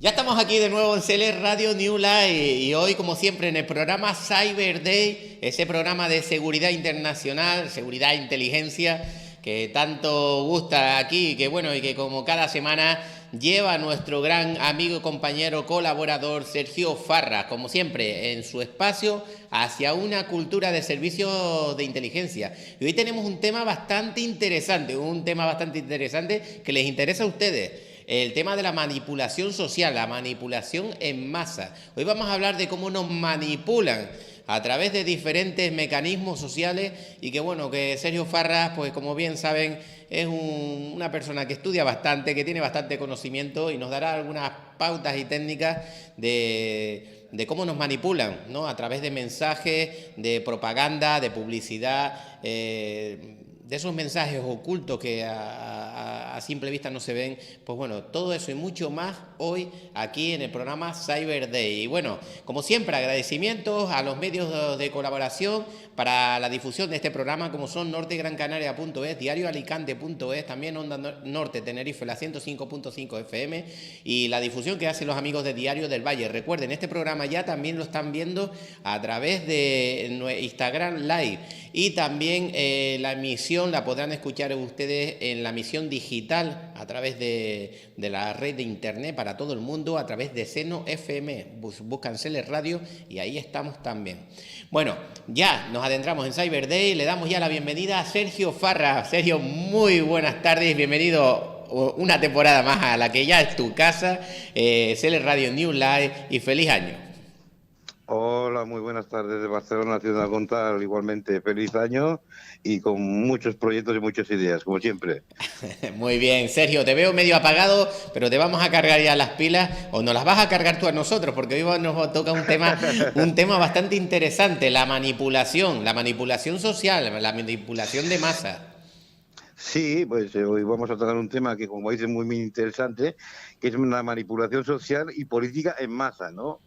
Ya estamos aquí de nuevo en CL Radio New Life y hoy, como siempre, en el programa Cyber Day, ese programa de seguridad internacional, seguridad e inteligencia que tanto gusta aquí, que bueno, y que como cada semana lleva a nuestro gran amigo y compañero colaborador Sergio Farras, como siempre, en su espacio hacia una cultura de servicios de inteligencia. Y hoy tenemos un tema bastante interesante que les interesa a ustedes. El tema de la manipulación social, la manipulación en masa. Hoy vamos a hablar de cómo nos manipulan a través de diferentes mecanismos sociales y que bueno, que Sergio Farras, pues como bien saben, es una persona que estudia bastante, que tiene bastante conocimiento y nos dará algunas pautas y técnicas de cómo nos manipulan, ¿no? A través de mensajes, de propaganda, de publicidad, de esos mensajes ocultos que a simple vista no se ven. Pues bueno, todo eso y mucho más hoy aquí en el programa Cyber Day. Y bueno, como siempre, agradecimientos a los medios de colaboración para la difusión de este programa, como son nortegrancanaria.es, diarioalicante.es, también Onda Norte Tenerife, la 105.5 FM, y la difusión que hacen los amigos de Diario del Valle. Recuerden, este programa ya también lo están viendo a través de Instagram Live, y también la emisión la podrán escuchar ustedes en la emisión digital a través de la red de internet para todo el mundo, a través de Seno FM. Buscan CL Radio y ahí estamos también. Bueno, ya nos adentramos en Cyber Day, le damos ya la bienvenida a Sergio Farras. Sergio, muy buenas tardes, bienvenido una temporada más a la que ya es tu casa, CL Radio New Live, y feliz año. Hola, muy buenas tardes de Barcelona, Ciudad Gontal. Igualmente, feliz año y con muchos proyectos y muchas ideas, como siempre. Muy bien, Sergio, te veo medio apagado, pero te vamos a cargar ya las pilas, o nos las vas a cargar tú a nosotros, porque hoy nos toca un tema bastante interesante, la manipulación social, la manipulación de masa. Sí, pues hoy vamos a tocar un tema que, como dices, muy interesante, que es una manipulación social y política en masa, ¿no?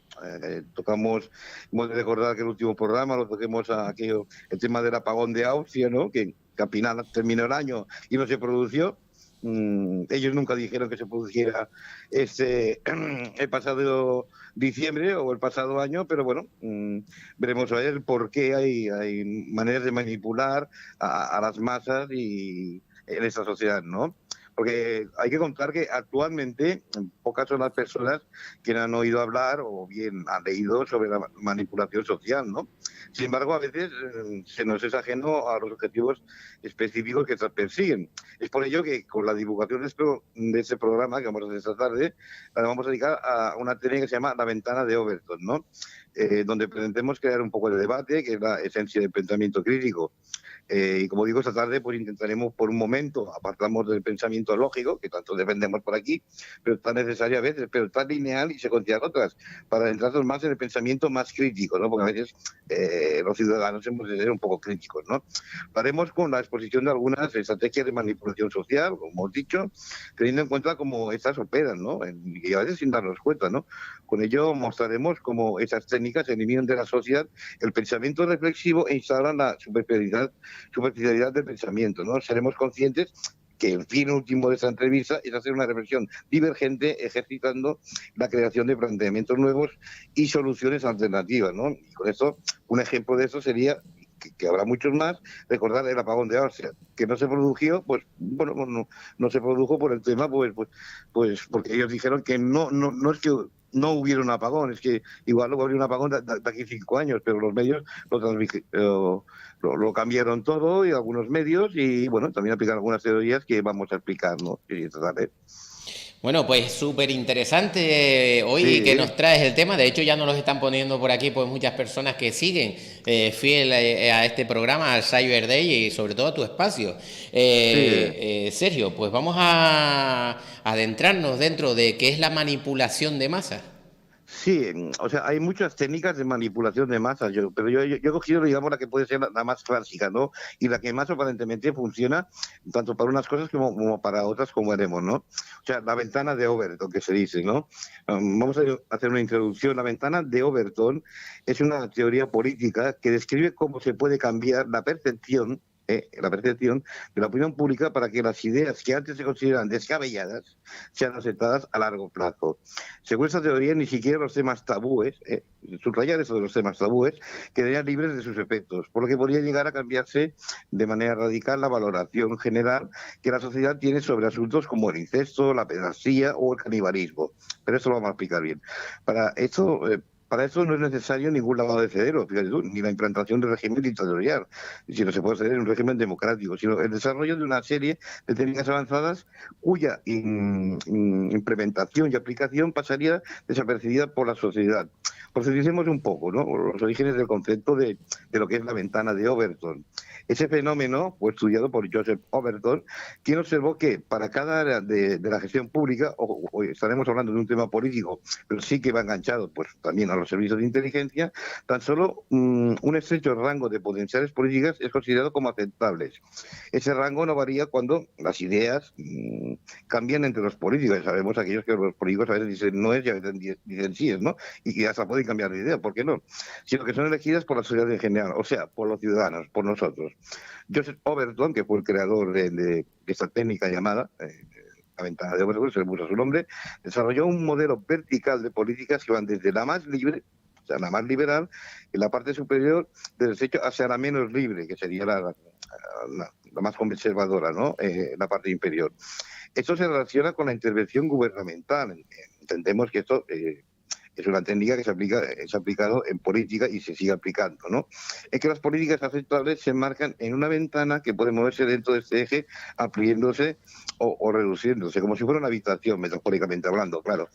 Hemos de recordar que el último programa lo toquemos aquello, el tema del apagón de Austria, ¿no? Que al final terminó el año y no se produjo. Ellos nunca dijeron que se produciera el pasado diciembre o el pasado año, pero bueno, veremos a ver por qué hay maneras de manipular a las masas y en esta sociedad, ¿no? Porque hay que contar que actualmente pocas son las personas que han oído hablar o bien han leído sobre la manipulación social, ¿no? Sin embargo, a veces se nos es ajeno a los objetivos específicos que se persiguen. Es por ello que con la divulgación de este programa que vamos a hacer esta tarde, la vamos a dedicar a una técnica que se llama la ventana de Overton, ¿no? Donde pretendemos crear un poco de debate, que es la esencia del pensamiento crítico. Y como digo, esta tarde pues intentaremos por un momento, apartamos del pensamiento lógico, que tanto defendemos por aquí, pero tan necesario a veces, pero tan lineal y secuencial otras, para adentrarnos más en el pensamiento más crítico, ¿no? Porque a veces los ciudadanos hemos de ser un poco críticos, ¿no? Lo haremos con la exposición de algunas estrategias de manipulación social, como hemos dicho, teniendo en cuenta cómo estas operan, ¿no? Y a veces sin darnos cuenta, ¿no? Con ello mostraremos cómo esas técnicas eliminan de la sociedad el pensamiento reflexivo e instalan la superficialidad del pensamiento, ¿no? Seremos conscientes que el fin último de esta entrevista es hacer una reflexión divergente, ejercitando la creación de planteamientos nuevos y soluciones alternativas, ¿no? Y con eso, un ejemplo de eso sería, que habrá muchos más, recordar el apagón de Austria, que no se produjo, pues bueno, no se produjo por el tema, pues porque ellos dijeron que no es que no hubiera un apagón, es que igual luego habría un apagón de aquí 5 años, pero los medios lo cambiaron todo, y algunos medios, y bueno, también aplican algunas teorías que vamos a explicar, ¿no? Y ¿vale? Bueno, pues súper interesante hoy que Sí, nos traes el tema. De hecho, ya nos los están poniendo por aquí pues muchas personas que siguen fiel a este programa, al Cyber Day, y sobre todo a tu espacio. sí. Sergio, pues vamos a adentrarnos dentro de qué es la manipulación de masa. Sí, o sea, hay muchas técnicas de manipulación de masas, pero yo he cogido, digamos, la que puede ser la más clásica, ¿no? Y la que más aparentemente funciona, tanto para unas cosas como para otras, como veremos, ¿no? O sea, la ventana de Overton, que se dice, ¿no? Vamos a hacer una introducción. La ventana de Overton es una teoría política que describe cómo se puede cambiar la percepción la percepción de la opinión pública para que las ideas que antes se consideran descabelladas sean aceptadas a largo plazo. Según esta teoría, ni siquiera los temas tabúes, subrayar eso de los temas tabúes, quedarían libres de sus efectos, por lo que podría llegar a cambiarse de manera radical la valoración general que la sociedad tiene sobre asuntos como el incesto, la pederastia o el canibalismo. Pero eso lo vamos a explicar bien. Para eso no es necesario ningún lavado de cerebro, fíjate tú, ni la implantación del régimen dictatorial, si no se puede hacer en un régimen democrático, sino el desarrollo de una serie de técnicas avanzadas cuya implementación y aplicación pasaría desapercibida por la sociedad. Profundicemos un poco, ¿no?, los orígenes del concepto de lo que es la ventana de Overton. Ese fenómeno fue estudiado por Joseph Overton, quien observó que para cada área de la gestión pública, hoy estaremos hablando de un tema político, pero sí que va enganchado pues también a los servicios de inteligencia, tan solo un estrecho rango de potenciales políticas es considerado como aceptables. Ese rango no varía cuando las ideas cambian entre los políticos. Ya sabemos aquellos que los políticos a veces dicen no es y a veces dicen sí es, ¿no? Y hasta pueden cambiar de idea, ¿por qué no? Sino que son elegidas por la sociedad en general, o sea, por los ciudadanos, por nosotros. Joseph Overton, que fue el creador de esta técnica llamada la ventana de Overton, se le puso su nombre, desarrolló un modelo vertical de políticas que van desde la más libre, o sea, la más liberal, en la parte superior del derecho, hacia la menos libre, que sería la más conservadora, ¿no? La parte inferior. Esto se relaciona con la intervención gubernamental. Entendemos que esto es una técnica que se ha aplicado en política y se sigue aplicando, ¿no? Es que las políticas aceptables se enmarcan en una ventana que puede moverse dentro de este eje, ampliándose o reduciéndose, como si fuera una habitación, metafóricamente hablando, claro.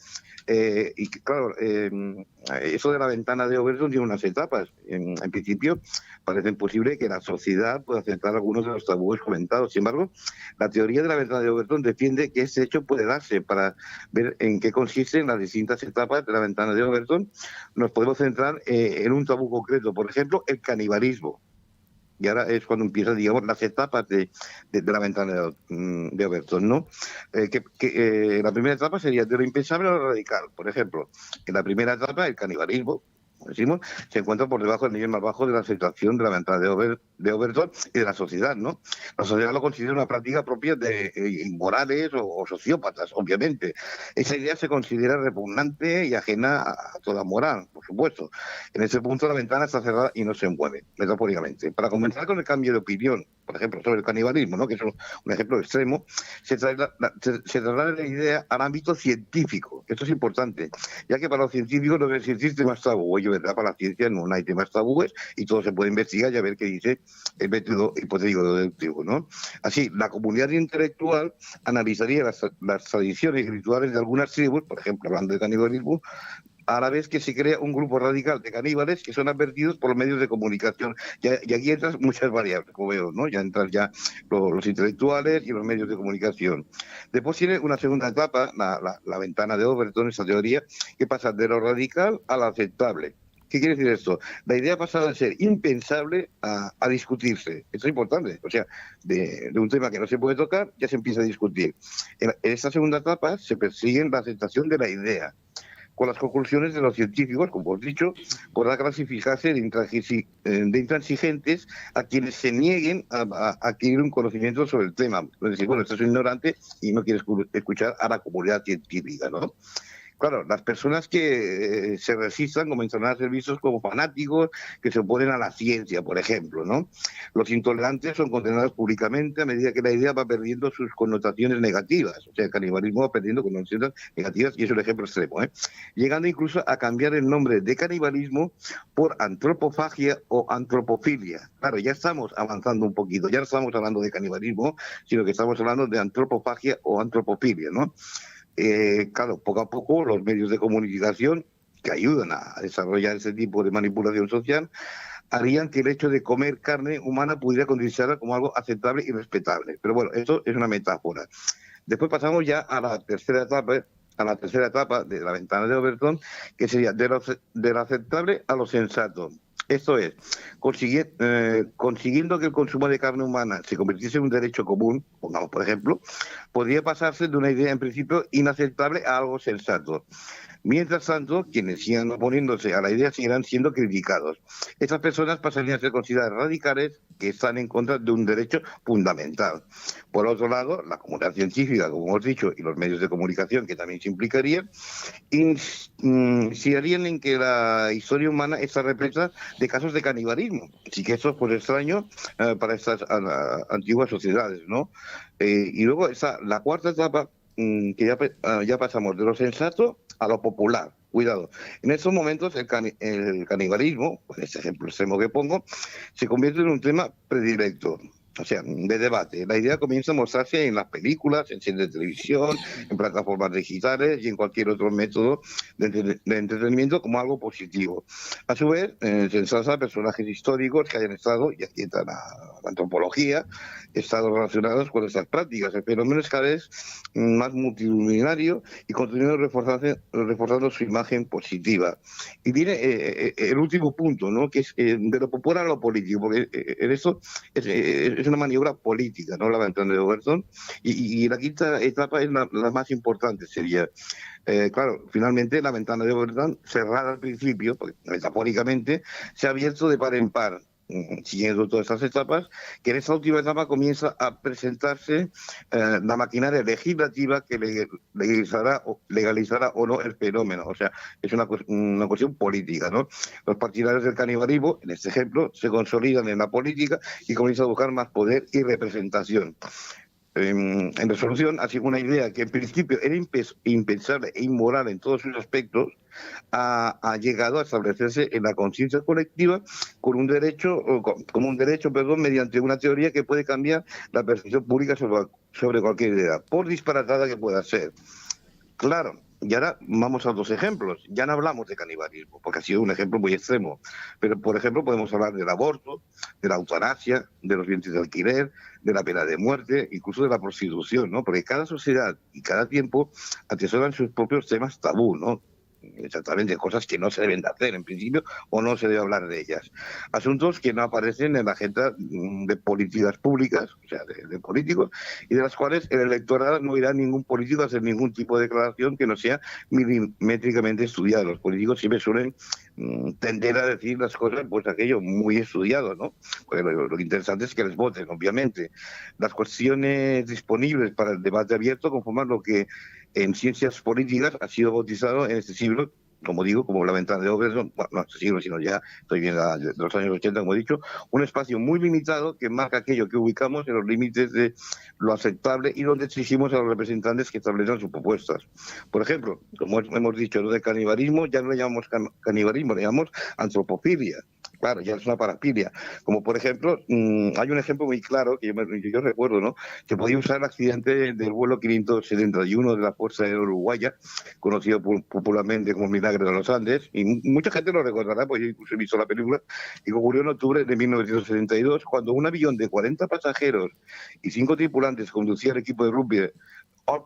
Y claro, eso de la ventana de Overton tiene unas etapas. En principio, parece imposible que la sociedad pueda aceptar algunos de los tabúes comentados. Sin embargo, la teoría de la ventana de Overton defiende que este hecho puede darse. Para ver en qué consisten las distintas etapas de la ventana de Overton, nos podemos centrar en un tabú concreto, por ejemplo, el canibalismo. Y ahora es cuando empiezan, digamos, las etapas de la ventana de Overton, ¿no? La primera etapa sería de lo impensable a lo radical. Por ejemplo, en la primera etapa, el canibalismo, como decimos, se encuentra por debajo del nivel más bajo de la aceptación de la ventana de Overton y de la sociedad, ¿no? La sociedad lo considera una práctica propia de inmorales o sociópatas, obviamente. Esa idea se considera repugnante y ajena a toda moral, por supuesto. En ese punto la ventana está cerrada y no se mueve, metafóricamente. Para comenzar con el cambio de opinión, por ejemplo, sobre el canibalismo, ¿no?, que es un ejemplo extremo, se traslada la idea al ámbito científico. Esto es importante, ya que para los científicos no existen temas tabúes, ¿verdad? Para la ciencia no hay temas tabúes y todo se puede investigar y a ver qué dice el método hipotético deductivo, ¿no? Así, la comunidad intelectual analizaría las tradiciones y rituales de algunas tribus, por ejemplo, hablando de canibalismo, a la vez que se crea un grupo radical de caníbales que son advertidos por los medios de comunicación. Y aquí entran muchas variables, como veo, ¿no? Ya entran ya los intelectuales y los medios de comunicación. Después tiene una segunda etapa, la ventana de Overton, esa teoría, que pasa de lo radical a lo aceptable. ¿Qué quiere decir esto? La idea ha pasado de ser impensable a discutirse. Esto es importante. O sea, de un tema que no se puede tocar, ya se empieza a discutir. En esta segunda etapa se persigue la aceptación de la idea, con las conclusiones de los científicos, como os he dicho, podrá clasificarse de intransigentes a quienes se nieguen a adquirir un conocimiento sobre el tema. Es decir, bueno, esto es ignorante y no quiere escuchar a la comunidad científica, ¿no? Claro, las personas que se resistan comenzarán a ser vistos como fanáticos que se oponen a la ciencia, por ejemplo, ¿no? Los intolerantes son condenados públicamente a medida que la idea va perdiendo sus connotaciones negativas. O sea, el canibalismo va perdiendo connotaciones negativas y es un ejemplo extremo, ¿eh? Llegando incluso a cambiar el nombre de canibalismo por antropofagia o antropofilia. Claro, ya estamos avanzando un poquito, ya no estamos hablando de canibalismo, sino que estamos hablando de antropofagia o antropofilia, ¿no? Claro, poco a poco los medios de comunicación que ayudan a desarrollar ese tipo de manipulación social harían que el hecho de comer carne humana pudiera considerarse como algo aceptable y respetable. Pero bueno, esto es una metáfora. Después pasamos ya a la tercera etapa de la ventana de Overton, que sería de lo aceptable a lo sensato. Esto es, consiguiendo que el consumo de carne humana se convirtiese en un derecho común, pongamos por ejemplo, podría pasarse de una idea en principio inaceptable a algo sensato. Mientras tanto, quienes sigan oponiéndose a la idea seguirán siendo criticados. Estas personas pasarían a ser consideradas radicales que están en contra de un derecho fundamental. Por otro lado, la comunidad científica, como hemos dicho, y los medios de comunicación, que también se implicarían, insistirían en que la historia humana está repleta de casos de canibalismo. Así que eso es pues extraño para estas antiguas sociedades, ¿no? Y luego está la cuarta etapa, que ya pasamos de lo sensato a lo popular. Cuidado. En estos momentos el canibalismo, pues este ejemplo extremo que pongo, se convierte en un tema predilecto. O sea, de debate. La idea comienza a mostrarse en las películas, en series de televisión, en plataformas digitales y en cualquier otro método de entretenimiento como algo positivo. A su vez, se ensalza a personajes históricos que hayan estado, y aquí entra la antropología, estado relacionados con estas prácticas. El fenómeno es cada vez más multitudinario y continúa reforzando su imagen positiva. Y viene el último punto, ¿no? Que es de lo popular a lo político, porque en esto es una maniobra política, ¿no? La ventana de Overton. Y la quinta etapa es la más importante, sería, claro, finalmente la ventana de Overton, cerrada al principio, porque metafóricamente, se ha abierto de par en par, siguiendo todas estas etapas, que en esta última etapa comienza a presentarse la maquinaria legislativa que legalizará o no el fenómeno. O sea, es una cuestión política, ¿no? Los partidarios del canibalismo, en este ejemplo, se consolidan en la política y comienzan a buscar más poder y representación. En resolución, así una idea que en principio era impensable e inmoral en todos sus aspectos, ha llegado a establecerse en la conciencia colectiva como un derecho, mediante una teoría que puede cambiar la percepción pública sobre cualquier idea, por disparatada que pueda ser. Claro. Y ahora vamos a otros ejemplos. Ya no hablamos de canibalismo, porque ha sido un ejemplo muy extremo. Pero, por ejemplo, podemos hablar del aborto, de la eutanasia, de los vientres de alquiler, de la pena de muerte, incluso de la prostitución, ¿no? Porque cada sociedad y cada tiempo atesoran sus propios temas tabú, ¿no? Exactamente, cosas que no se deben de hacer en principio o no se debe hablar de ellas. Asuntos que no aparecen en la agenda de políticas públicas, o sea, de políticos, y de las cuales el electorado no irá a ningún político a hacer ningún tipo de declaración que no sea milimétricamente estudiada. Los políticos siempre suelen tender a decir las cosas, pues aquello muy estudiado, ¿no? Porque lo interesante es que les voten, obviamente. Las cuestiones disponibles para el debate abierto conforman lo que en ciencias políticas ha sido bautizado en este siglo, como digo, como la ventana de Overton, bueno, no este siglo, sino ya estoy bien de los años 80, como he dicho, un espacio muy limitado que marca aquello que ubicamos en los límites de lo aceptable y donde exigimos a los representantes que establezcan sus propuestas. Por ejemplo, como hemos dicho, lo del canibalismo ya no le llamamos canibalismo, le llamamos antropofilia. Claro, ya es una parafilia. Como por ejemplo, hay un ejemplo muy claro que yo recuerdo, ¿no? Que podía usar el accidente del vuelo 571 de la Fuerza Aérea Uruguaya, conocido popularmente como Milagro de los Andes, y mucha gente lo recordará, pues yo incluso he visto la película, y que ocurrió en octubre de 1972, cuando un avión de 40 pasajeros y 5 tripulantes conducía el equipo de rugby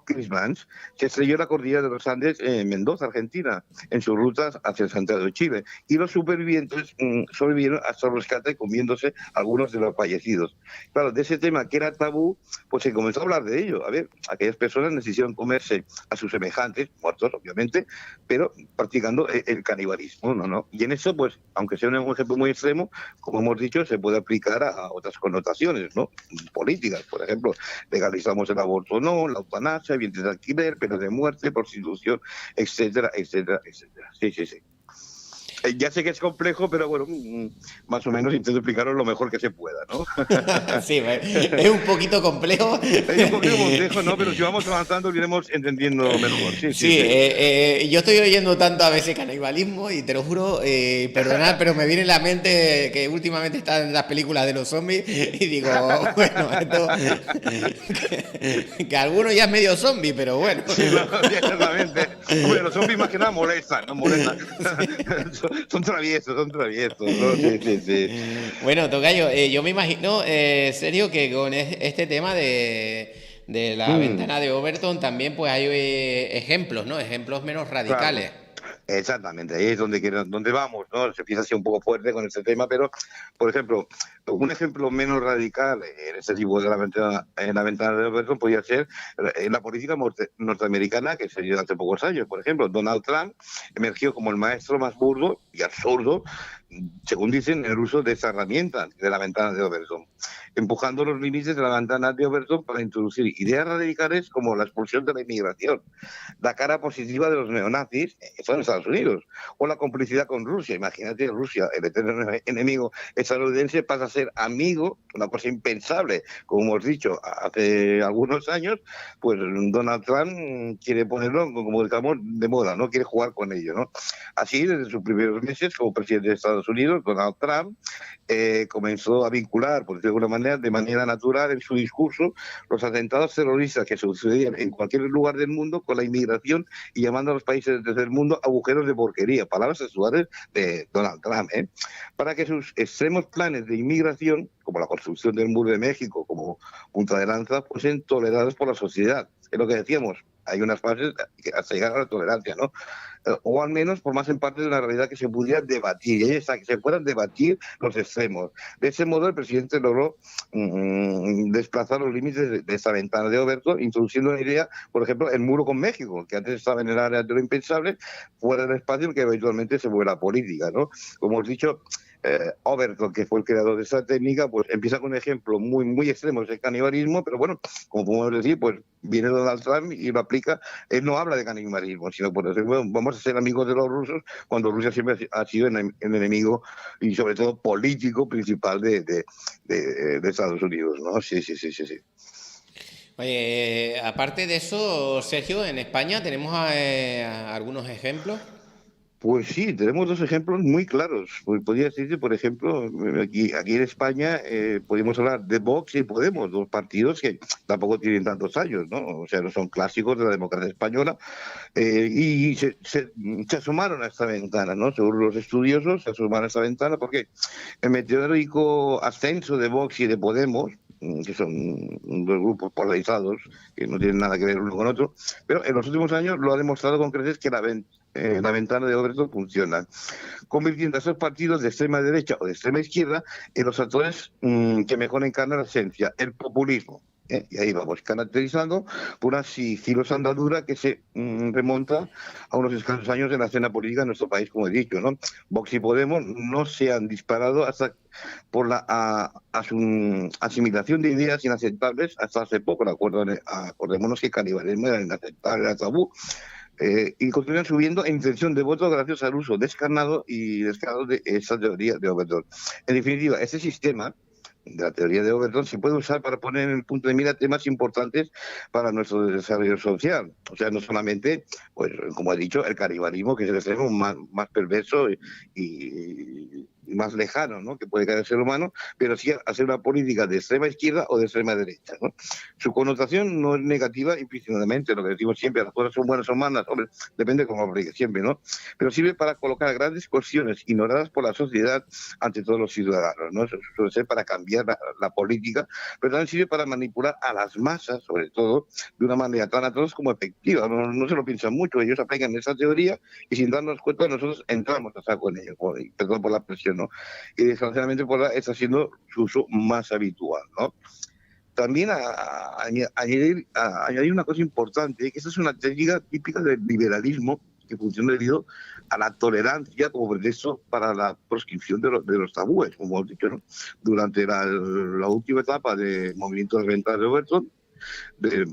Christmas, se estrelló en la cordillera de los Andes en Mendoza, Argentina, en sus rutas hacia Santiago de Chile. Y los supervivientes sobrevivieron hasta el rescate, comiéndose algunos de los fallecidos. Claro, de ese tema que era tabú, pues se comenzó a hablar de ello. A ver, aquellas personas necesitaron comerse a sus semejantes, muertos obviamente, pero practicando el canibalismo, ¿no? Y en eso, pues, aunque sea un ejemplo muy extremo, como hemos dicho, se puede aplicar a otras connotaciones, ¿no? Políticas, por ejemplo, legalizamos el aborto o no, la eutanasia, vientres de alquiler, pena de muerte, prostitución, etcétera, etcétera, etcétera. Sí, sí, sí. Ya sé que es complejo, pero bueno, más o menos intento explicaros lo mejor que se pueda, ¿no? Sí, es un poquito complejo. Es un poquito complejo, ¿no? Pero si vamos avanzando, lo iremos entendiendo mejor. Sí, sí, yo estoy oyendo tanto a veces canibalismo y te lo juro, perdonad, pero me viene a la mente que últimamente están las películas de los zombies y digo, bueno, esto, que algunos ya es medio zombie, pero bueno. Sí, no, exactamente. Bueno, los zombies más que nada molestan, ¿no? Molestan. Sí. Son traviesos, ¿no? Sí, sí, sí. Bueno, tocayo, yo me imagino, Sergio, que con este tema de la ventana de Overton también pues hay ejemplos, ¿no? Ejemplos menos radicales. Claro. Exactamente, ahí es donde vamos, ¿no? Se empieza a ser un poco fuerte con este tema, pero, por ejemplo, un ejemplo menos radical en este tipo de la ventana de Overton podría ser la política norteamericana que se dio hace pocos años. Por ejemplo, Donald Trump emergió como el maestro más burdo y absurdo, según dicen, en el uso de esa herramienta de la ventana de Overton, empujando los límites de la ventana de Overton para introducir ideas radicales como la expulsión de la inmigración, la cara positiva de los neonazis, eso en Estados Unidos, o la complicidad con Rusia. Imagínate, Rusia, el eterno enemigo estadounidense, pasa a ser amigo, una cosa impensable, como hemos dicho, hace algunos años, pues Donald Trump quiere ponerlo, como digamos, de moda, ¿no? Quiere jugar con ello, ¿no? Así, desde sus primeros meses como presidente de Estados Unidos, Donald Trump comenzó a vincular, por decirlo de alguna manera, de manera natural en su discurso, los atentados terroristas que sucedían en cualquier lugar del mundo con la inmigración y llamando a los países del tercer mundo agujeros de porquería, palabras sexuales de Donald Trump, para que sus extremos planes de inmigración, como la construcción del muro de México como punta de lanza, fuesen tolerados por la sociedad. Es lo que decíamos, hay unas fases hasta llegar a la tolerancia, ¿no? O al menos formasen parte de una realidad que se pudiera debatir, que se puedan debatir los extremos. De ese modo, el presidente logró desplazar los límites de esta ventana de Overton, introduciendo una idea, por ejemplo, el muro con México, que antes estaba en el área de lo impensable, fuera del espacio que eventualmente se vuelve la política, ¿no? Como os he dicho, Overton, que fue el creador de esa técnica, pues empieza con un ejemplo muy, muy extremo, es el canibalismo, pero bueno, como podemos decir, pues viene Donald Trump y lo aplica. Él no habla de canibalismo, sino por decir, bueno, vamos a ser amigos de los rusos, cuando Rusia siempre ha sido el enemigo y sobre todo político principal de Estados Unidos, ¿no? Sí, sí, sí, sí, sí. Oye, aparte de eso, Sergio, en España tenemos algunos ejemplos. Pues sí, tenemos dos ejemplos muy claros. Pues podría decirse, por ejemplo, aquí en España podemos hablar de Vox y Podemos, dos partidos que tampoco tienen tantos años, ¿no? O sea, no son clásicos de la democracia española, y se asomaron a esta ventana, ¿no? Según los estudiosos, se asomaron a esta ventana porque el meteórico ascenso de Vox y de Podemos, que son dos grupos polarizados que no tienen nada que ver uno con otro, pero en los últimos años lo ha demostrado con creces que la ventana de Overton funciona, convirtiendo a esos partidos de extrema derecha o de extrema izquierda en los actores que mejor encarnan la esencia, el populismo. Y ahí vamos, caracterizando por una sigilosa andadura que se remonta a unos escasos años de la escena política en nuestro país, como he dicho, ¿no? Vox y Podemos no se han disparado hasta por la asimilación de ideas inaceptables hasta hace poco. Acordémonos que el canibalismo era inaceptable, era tabú. Y continúan subiendo en intención de voto gracias al uso descarnado y descarado de esa teoría de Overton. En definitiva, este sistema de la teoría de Overton se puede usar para poner en el punto de mira temas importantes para nuestro desarrollo social. O sea, no solamente, pues, como he dicho, el canibalismo, que es el extremo más perverso y más lejano, ¿no?, que puede caer el ser humano, pero sí hacer una política de extrema izquierda o de extrema derecha, ¿no? Su connotación no es negativa implícitamente, lo que decimos siempre, las cosas son buenas o malas, hombre, depende de cómo lo aplique siempre, ¿no? Pero sirve para colocar grandes cuestiones ignoradas por la sociedad ante todos los ciudadanos, ¿no? Eso suele ser para cambiar la política, pero también sirve para manipular a las masas, sobre todo, de una manera tan atroz como efectiva. No se lo piensan mucho, ellos aplican esa teoría y sin darnos cuenta nosotros entramos a saco en ello, perdón por la presión, ¿no? Y desgraciadamente está siendo su uso más habitual, ¿no? También añadir una cosa importante, que esta es una técnica típica del liberalismo que funciona debido a la tolerancia como pretexto para la proscripción de los tabúes, como hemos dicho, ¿no? Durante la última etapa del movimiento de ventanas de Overton,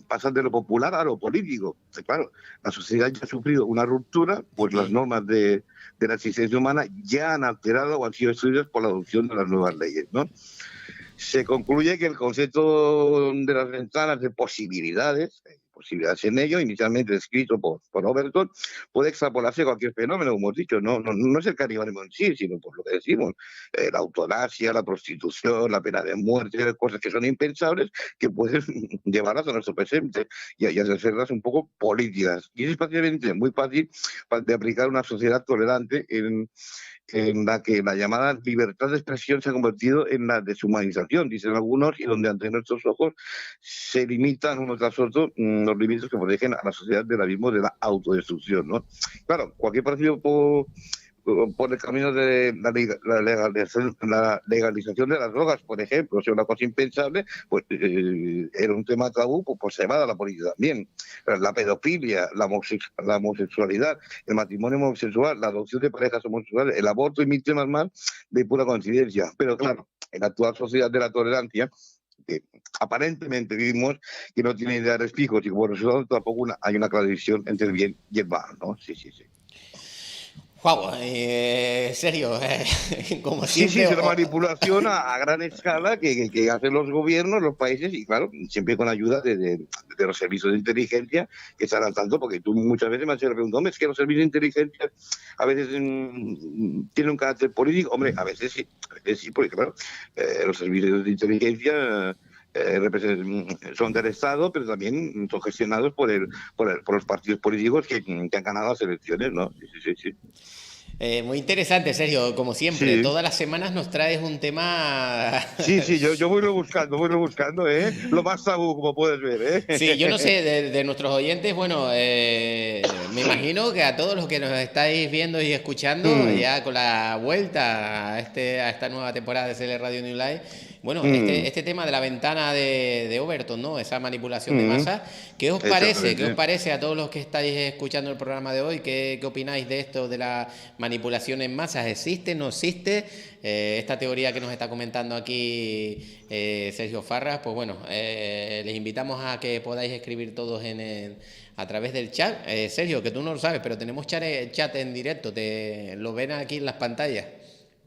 pasan de lo popular a lo político. Claro, la sociedad ya ha sufrido una ruptura, pues las normas de la existencia humana ya han alterado o han sido destruidas por la adopción de las nuevas leyes, ¿no? Se concluye que el concepto de las ventanas de posibilidades en ello, inicialmente descrito por Overton, puede extrapolarse a cualquier fenómeno, como hemos dicho. No es el canibalismo en sí, sino por lo que decimos, la eutanasia, la prostitución, la pena de muerte, cosas que son impensables, que pueden llevarlas a nuestro presente y hacerlas un poco políticas. Y es especialmente muy fácil de aplicar una sociedad tolerante en la que la llamada libertad de expresión se ha convertido en la deshumanización, dicen algunos, y donde ante nuestros ojos se limitan uno tras otro los límites que protegen a la sociedad del abismo de la autodestrucción, ¿no? Claro, cualquier partido por el camino de la legalización de las drogas, por ejemplo, o sea, una cosa impensable, pues era un tema tabú, pues se va a la política también. La pedofilia, la homosexualidad, el matrimonio homosexual, la adopción de parejas homosexuales, el aborto y mil temas más de pura coincidencia. Pero claro, en la actual sociedad de la tolerancia, que aparentemente vivimos, que no tiene ideales fijos y por eso tampoco hay una clara división entre el bien y el mal, ¿no? Sí, sí, sí. Wow, serio, como Sí, sí, siempre. es una manipulación a gran escala que hacen los gobiernos, los países, y claro, siempre con ayuda de los servicios de inteligencia que están al tanto, porque tú muchas veces me has preguntado, hombre, es que los servicios de inteligencia a veces tienen un carácter político. Hombre, a veces sí, porque claro, los servicios de inteligencia son del Estado, pero también son gestionados por los partidos políticos que han ganado las elecciones, ¿no? Sí, sí, sí. Muy interesante, Sergio, como siempre. Sí, Todas las semanas nos traes un tema. sí, sí, yo voy buscando, ¿eh? Lo más tabú, como puedes ver, Sí, yo no ¿eh? sé, de nuestros oyentes, bueno, me imagino que a todos los que nos estáis viendo y escuchando, Mm, ya con la vuelta a esta nueva temporada de CL Radio New Life, bueno, mm, este tema de la ventana de Overton, ¿no? Esa manipulación de mm, masa, ¿qué os parece? ¿Qué os exactamente. parece a todos los que estáis escuchando el programa de hoy? ¿Qué opináis de esto, de la manipulación en masas? ¿Existe, no existe? Esta teoría que nos está comentando aquí Sergio Farras, pues bueno, les invitamos a que podáis escribir todos a través del chat. Sergio, que tú no lo sabes, pero tenemos chat en directo, lo ven aquí en las pantallas.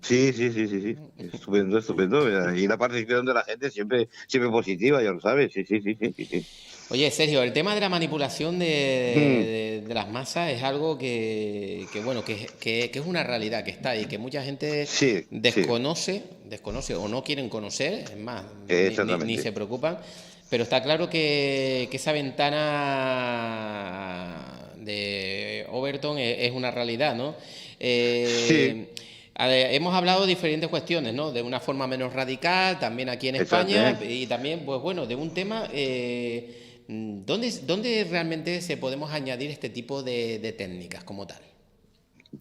Sí, sí, sí, sí, sí. Estupendo, estupendo. Y la participación de la gente siempre, siempre positiva, ya lo sabes. Sí, sí, sí, sí, sí, sí. Oye, Sergio, el tema de la manipulación Mm, de las masas es algo bueno, que es una realidad que está ahí, que mucha gente sí, sí, desconoce o no quieren conocer, es más, ni exactamente. se preocupan, pero está claro que esa ventana de Overton es una realidad, ¿no? Sí, Hemos hablado de diferentes cuestiones, ¿no? De una forma menos radical, también aquí en exacto, España, ¿eh? y también, pues bueno, de un tema, ¿dónde realmente se podemos añadir este tipo de técnicas como tal?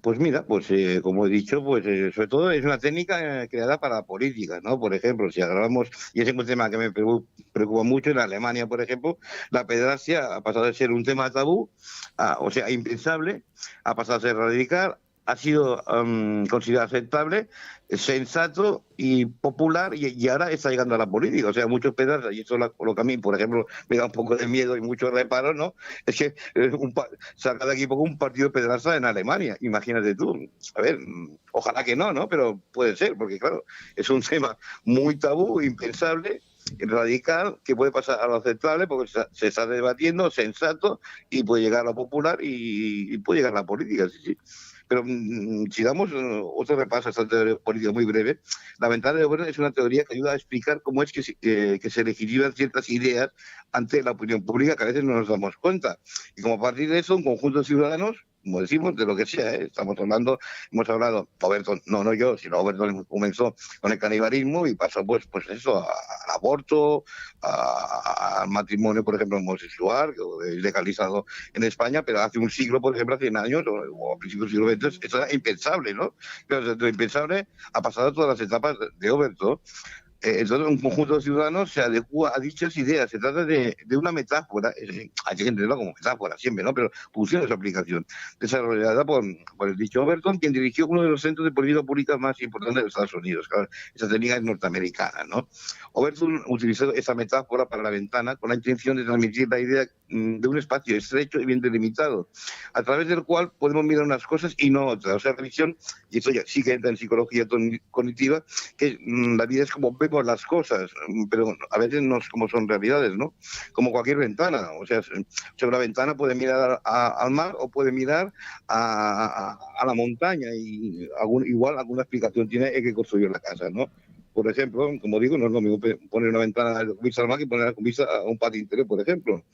Pues mira, pues como he dicho, pues sobre todo es una técnica creada para la política, ¿no? Por ejemplo, si agarramos, y ese es un tema que me preocupa mucho, en Alemania, por ejemplo, la pederastia ha pasado de ser un tema tabú, o sea, impensable, ha pasado a ser radical, ha sido considerado aceptable, sensato y popular, y ahora está llegando a la política. O sea, muchos pedazos, y eso lo que a mí, por ejemplo, me da un poco de miedo y mucho reparo, ¿no? Es que saca de aquí poco un partido pedraza en Alemania, imagínate tú. A ver, ojalá que no, ¿no? Pero puede ser, porque claro, es un tema muy tabú, impensable, radical, que puede pasar a lo aceptable porque se está debatiendo, sensato, y puede llegar a lo popular y puede llegar a la política, sí, sí. Pero si damos otro repaso a esta teoría política muy breve, la ventana de Oberth es una teoría que ayuda a explicar cómo es que se legitiman ciertas ideas ante la opinión pública que a veces no nos damos cuenta. Y como a partir de eso, un conjunto de ciudadanos, como decimos, de lo que sea, hemos hablado, Overton, no yo, sino Overton comenzó con el canibalismo y pasó pues eso, al aborto, al matrimonio, por ejemplo, homosexual, que es legalizado en España, pero hace un siglo, por ejemplo, hace 100 años, o a principios del siglo XX, eso era impensable, ¿no? Pero desde lo impensable ha pasado todas las etapas de Overton. Entonces, un conjunto de ciudadanos se adecua a dichas ideas. Se trata de una metáfora, hay que entenderla como metáfora siempre, ¿no? Pero funciona su aplicación, desarrollada por el dicho Overton, quien dirigió uno de los centros de política pública más importantes de Estados Unidos. Claro, esa técnica es norteamericana, ¿no? Overton utilizó esa metáfora para la ventana con la intención de transmitir la idea de un espacio estrecho y bien delimitado, a través del cual podemos mirar unas cosas y no otras. O sea, la visión, y esto ya sí que entra en psicología cognitiva, que la vida es como vemos las cosas, pero a veces no es como son realidades, ¿no? Como cualquier ventana. O sea, sobre una ventana puede mirar al mar o puede mirar a la montaña, y igual alguna explicación tiene el que construyó la casa, ¿no? Por ejemplo, como digo, no es lo mismo poner una ventana con vista al mar que ponerla con vista a un patio interior, por ejemplo.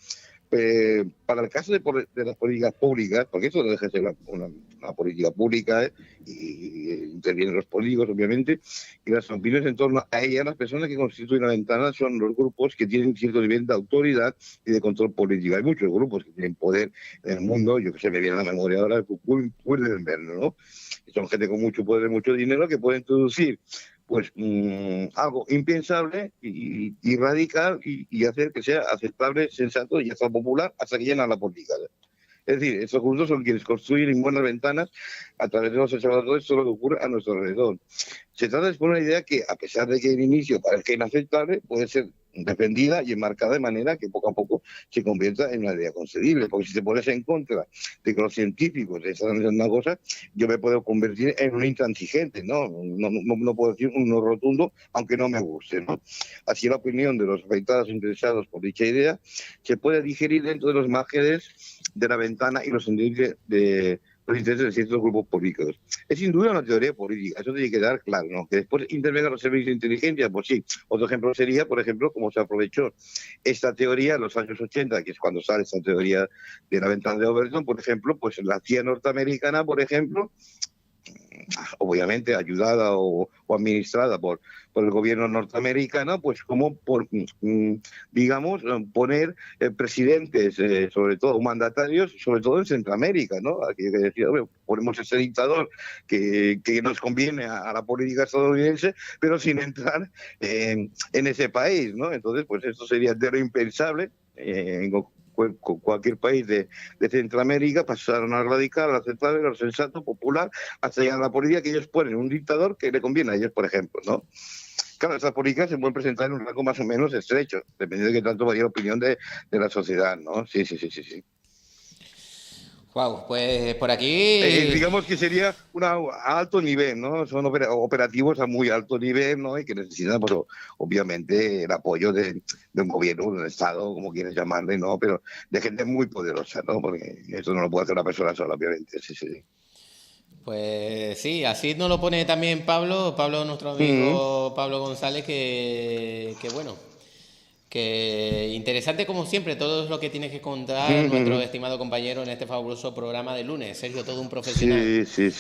para el caso de las políticas públicas, porque eso no deja de ser una política pública, y intervienen los políticos, obviamente, y las opiniones en torno a ella, las personas que constituyen la ventana son los grupos que tienen cierto nivel de autoridad y de control político. Hay muchos grupos que tienen poder en el mundo, yo que sé, me viene a la memoria ahora, pueden verlo, ¿no? Son gente con mucho poder y mucho dinero que pueden introducir pues algo impensable y radical y hacer que sea aceptable, sensato y hasta popular hasta que llenan la política. Es decir, estos grupos son quienes construyen buenas ventanas a través de los observadores todo lo que ocurre a nuestro alrededor. Se trata de exponer una idea que, a pesar de que en inicio parezca inaceptable, puede ser defendida y enmarcada de manera que poco a poco se convierta en una idea concebible. Porque si te pones en contra de que los científicos están haciendo una cosa, yo me puedo convertir en un intransigente, ¿no? No puedo decir un no rotundo, aunque no me guste, ¿no? Así la opinión de los afectados interesados por dicha idea se puede digerir dentro de los márgenes de la ventana y los intereses de ciertos grupos políticos. Es sin duda una teoría política, eso tiene que quedar claro, ¿no? Que después intervengan los servicios de inteligencia, pues sí. Otro ejemplo sería, por ejemplo, cómo se aprovechó esta teoría en los años 80, que es cuando sale esta teoría de la ventana de Overton, por ejemplo, pues la CIA norteamericana, por ejemplo, obviamente ayudada o administrada por el gobierno norteamericano, pues como digamos, poner presidentes, sobre todo mandatarios, sobre todo en Centroamérica, ¿no? Aquí que decir, ponemos ese dictador que nos conviene a la política estadounidense, pero sin entrar en ese país, ¿no? Entonces, pues esto sería de lo impensable en cualquier país de Centroamérica, pasaron a radical, a aceptable, a lo sensato, popular, hasta llegar a la política que ellos ponen un dictador que le conviene a ellos, por ejemplo, ¿no? Claro, estas políticas se pueden presentar en un rango más o menos estrecho, dependiendo de qué tanto varía la opinión de la sociedad, ¿no? Sí. Wow, pues por aquí... digamos que sería a alto nivel, ¿no? Son operativos a muy alto nivel, ¿no? Y que necesitan, pues, obviamente, el apoyo de un gobierno, de un Estado, como quieres llamarle, ¿no? Pero de gente muy poderosa, ¿no? Porque eso no lo puede hacer una persona sola, obviamente, sí. Pues sí, así nos lo pone también Pablo, nuestro amigo Pablo González, que bueno, que interesante como siempre todo lo que tiene que contar nuestro estimado compañero en este fabuloso programa de lunes. Sergio, todo un profesional. Sí.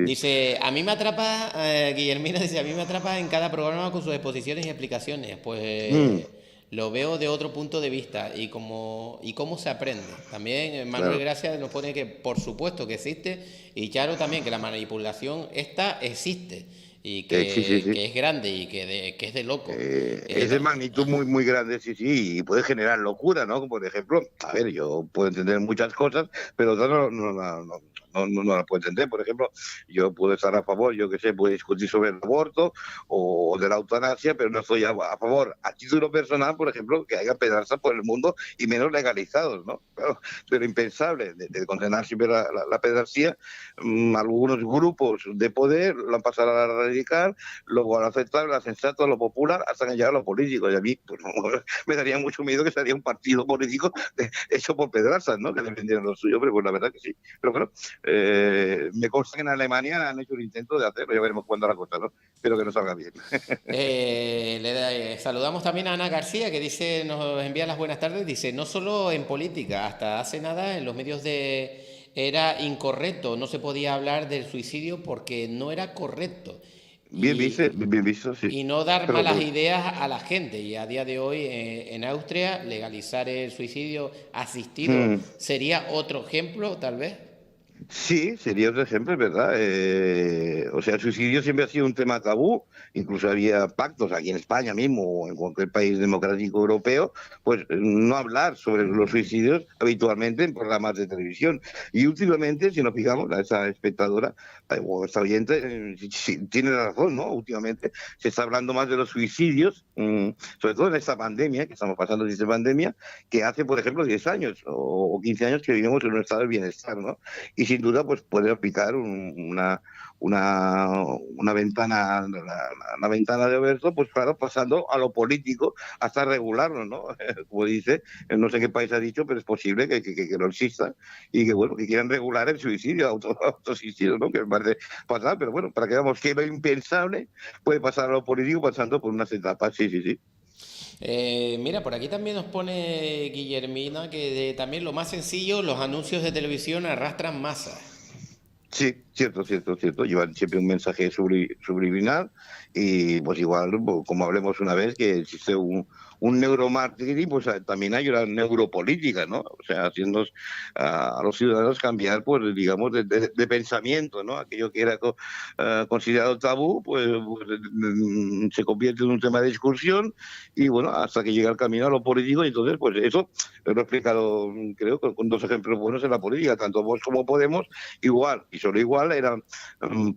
Dice, a mí me atrapa, Guillermina dice, a mí me atrapa en cada programa con sus exposiciones y explicaciones. Pues lo veo de otro punto de vista y cómo se aprende. También Manuel Claro. Gracia nos pone que por supuesto que existe y Charo también, que la manipulación esta existe. Y Sí. que es grande y que es de loco. Es de magnitud muy grande, sí, y puede generar locura, ¿no? Por ejemplo, a ver, yo puedo entender muchas cosas, pero otras no las puedo entender. Por ejemplo, yo puedo estar a favor, yo que sé, puedo discutir sobre el aborto o de la eutanasia, pero no estoy a favor, a título personal, por ejemplo, que haya pedrastas por el mundo y menos legalizados, ¿no? Pero impensable de condenar siempre la pedrastia. Algunos grupos de poder lo han pasado a la radical, luego a lo aceptable, a lo sensato, a lo popular, hasta que han llegado a los políticos. Y a mí pues, me daría mucho miedo que sería un partido político hecho por pedrastas, ¿no? Que defendieran lo suyo, pero pues la verdad que sí. Pero bueno, me consta que en Alemania han hecho un intento de hacerlo, ya veremos cuándo la cosa, ¿no? Espero que no salga bien. Saludamos también a Ana García, que dice, nos envía las buenas tardes, dice, no solo en política, hasta hace nada en los medios era incorrecto, no se podía hablar del suicidio porque no era correcto. Bien visto, sí. Y no dar malas ideas a la gente. Y a día de hoy en Austria legalizar el suicidio asistido sería otro ejemplo, tal vez. Sí, sería otro ejemplo, es verdad. O sea, el suicidio siempre ha sido un tema tabú, incluso había pactos aquí en España mismo o en cualquier país democrático europeo, pues no hablar sobre los suicidios habitualmente en programas de televisión. Y últimamente, si nos fijamos, a esa espectadora o esta oyente tiene razón, ¿no? Últimamente se está hablando más de los suicidios, sobre todo en esta pandemia, que estamos pasando de esta pandemia, que hace, por ejemplo, 10 años o 15 años que vivimos en un estado de bienestar, ¿no? Y sin duda pues puede aplicar una ventana, la ventana de Oberto, pues claro, pasando a lo político hasta regularlo, ¿no? Como dice, no sé qué país ha dicho, pero es posible que no exista y que bueno, que quieran regular el suicidio, autosuicidio, ¿no? Que me parece fatal, pero bueno, para que veamos que lo impensable puede pasar a lo político pasando por unas etapas, sí. Mira, por aquí también nos pone Guillermina que también lo más sencillo, los anuncios de televisión arrastran masas. Sí, cierto, cierto, cierto. Llevan siempre un mensaje subliminal y pues igual, pues, como hablemos una vez, que existe un neuromarketing, pues también hay una neuropolítica, ¿no? O sea, haciendo a los ciudadanos cambiar, pues digamos, de pensamiento, ¿no? Aquello que era considerado tabú, pues se convierte en un tema de discusión y bueno, hasta que llega el camino a lo político y entonces, pues eso lo he explicado, creo, con dos ejemplos buenos en la política, tanto Vox como Podemos igual, y solo igual eran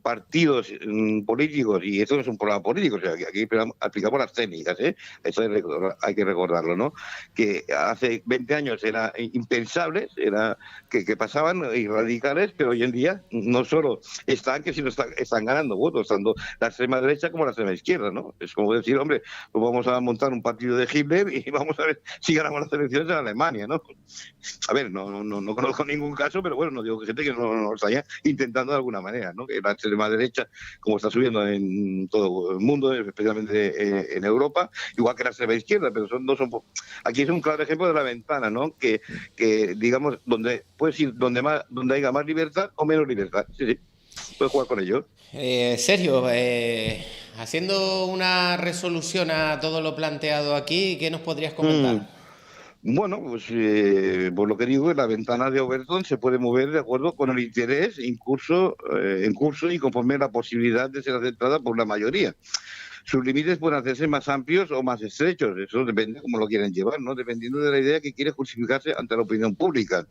partidos políticos, y esto no es un programa político, o sea, que aquí aplicamos las técnicas, ¿eh? Eso hay que recordarlo, ¿no? Que hace 20 años era impensable, era que pasaban irradicales, pero hoy en día no solo están, que sino están ganando votos, tanto la extrema derecha como la extrema izquierda, ¿no? Es como decir, hombre, pues vamos a montar un partido de Hitler y vamos a ver si ganamos las elecciones en Alemania, ¿no? A ver, no conozco ningún caso, pero bueno, no digo que gente que no está ya intentando de alguna manera, ¿no? Que la extrema derecha, como está subiendo en todo el mundo, especialmente en Europa, igual que la extrema izquierda, pero aquí es un claro ejemplo de la ventana, ¿no? Que digamos, donde puedes ir donde haya más libertad o menos libertad. Sí, sí, puedes jugar con ello. Sergio, haciendo una resolución a todo lo planteado aquí, ¿qué nos podrías Mm. comentar? Bueno, pues por lo que digo, la ventana de Overton se puede mover de acuerdo con el interés en curso y conforme a la posibilidad de ser aceptada por la mayoría. Sus límites pueden hacerse más amplios o más estrechos, eso depende de cómo lo quieren llevar, ¿no? Dependiendo de la idea que quiere justificarse ante la opinión pública.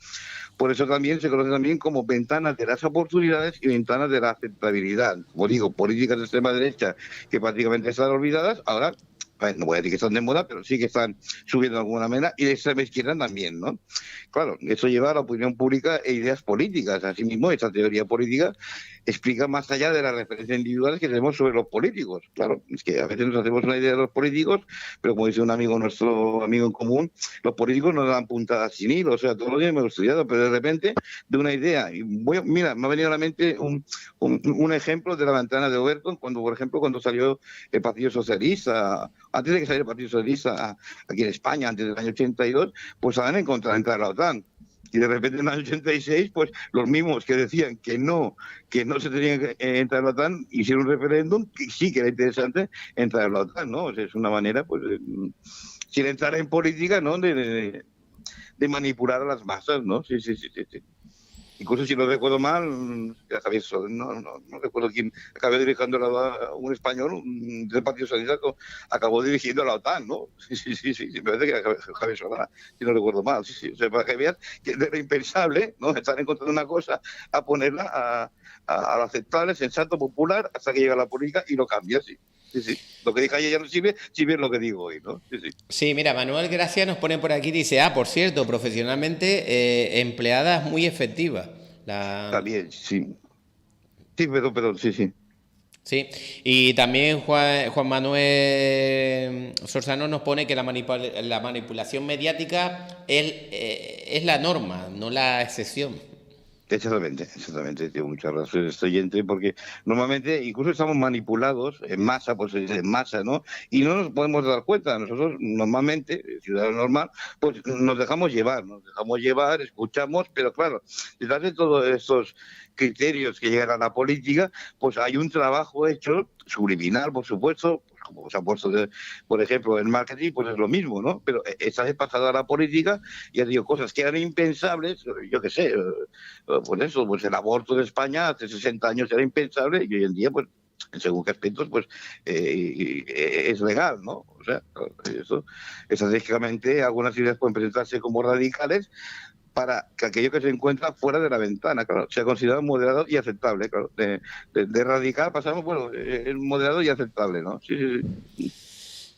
Por eso también se conoce también como ventanas de las oportunidades y ventanas de la aceptabilidad. Como digo, políticas de extrema derecha que prácticamente están olvidadas, ahora no voy a decir que están de moda, pero sí que están subiendo de alguna manera, y de extrema izquierda también, ¿no? Claro, eso lleva a la opinión pública e ideas políticas. Asimismo, esta teoría política explica más allá de las referencias individuales que tenemos sobre los políticos. Claro, es que a veces nos hacemos una idea de los políticos, pero como dice un amigo, nuestro amigo en común, los políticos nos dan puntadas sin hilo, o sea, todos los días me lo he estudiado, pero de repente, de una idea, mira, me ha venido a la mente un ejemplo de la ventana de Overton, cuando, por ejemplo, cuando salió el Partido Socialista, antes de que saliera el Partido Socialista aquí en España, antes del año 82, pues estaban en contra de entrar a la OTAN. Y de repente en el año 86, pues los mismos que decían que no se tenía que entrar a la OTAN, hicieron un referéndum que sí que era interesante entrar a la OTAN, ¿no? O sea, es una manera, pues, sin entrar en política, ¿no? De manipular a las masas, ¿no? Sí, sí, sí, sí, sí. Incluso si no recuerdo mal, ya sabéis, no recuerdo quién acabó dirigiendo un español del Partido Socialista, acabó dirigiendo a la OTAN, ¿no? Sí, me parece que era Javier Solana, si no recuerdo mal, sí. O sea, para que veas que era impensable, ¿no? Estar en contra de una cosa a ponerla a lo aceptable, sensato, popular, hasta que llega la política y lo cambia, sí. Sí, sí. Lo que dije ayer ya no sirve, sirve lo que digo hoy, ¿no? Sí, sí. Sí, mira, Manuel Gracia nos pone por aquí, dice, por cierto, profesionalmente empleada muy efectiva. La... También, sí. Sí, perdón, sí, sí. Sí, y también Juan Manuel Sorzano nos pone que la manipulación mediática es la norma, no la excepción. Exactamente, tengo muchas razones este oyente, porque normalmente incluso estamos manipulados en masa, pues en masa, ¿no? Y no nos podemos dar cuenta. Nosotros normalmente, ciudadanos normal, pues nos dejamos llevar, escuchamos, pero claro, detrás de todos estos criterios que llegan a la política, pues hay un trabajo hecho, subliminal, por supuesto, pues como se ha puesto, por ejemplo, en marketing, pues es lo mismo, ¿no? Pero esta vez pasado a la política, ya digo, cosas que eran impensables, yo qué sé, pues eso, pues el aborto en España hace 60 años era impensable y hoy en día, pues, en según qué aspectos, pues es legal, ¿no? O sea, eso, estratégicamente algunas ideas pueden presentarse como radicales para que aquello que se encuentra fuera de la ventana, claro, sea considerado moderado y aceptable, claro. De radical pasamos, bueno, es moderado y aceptable, ¿no? Sí, sí, sí.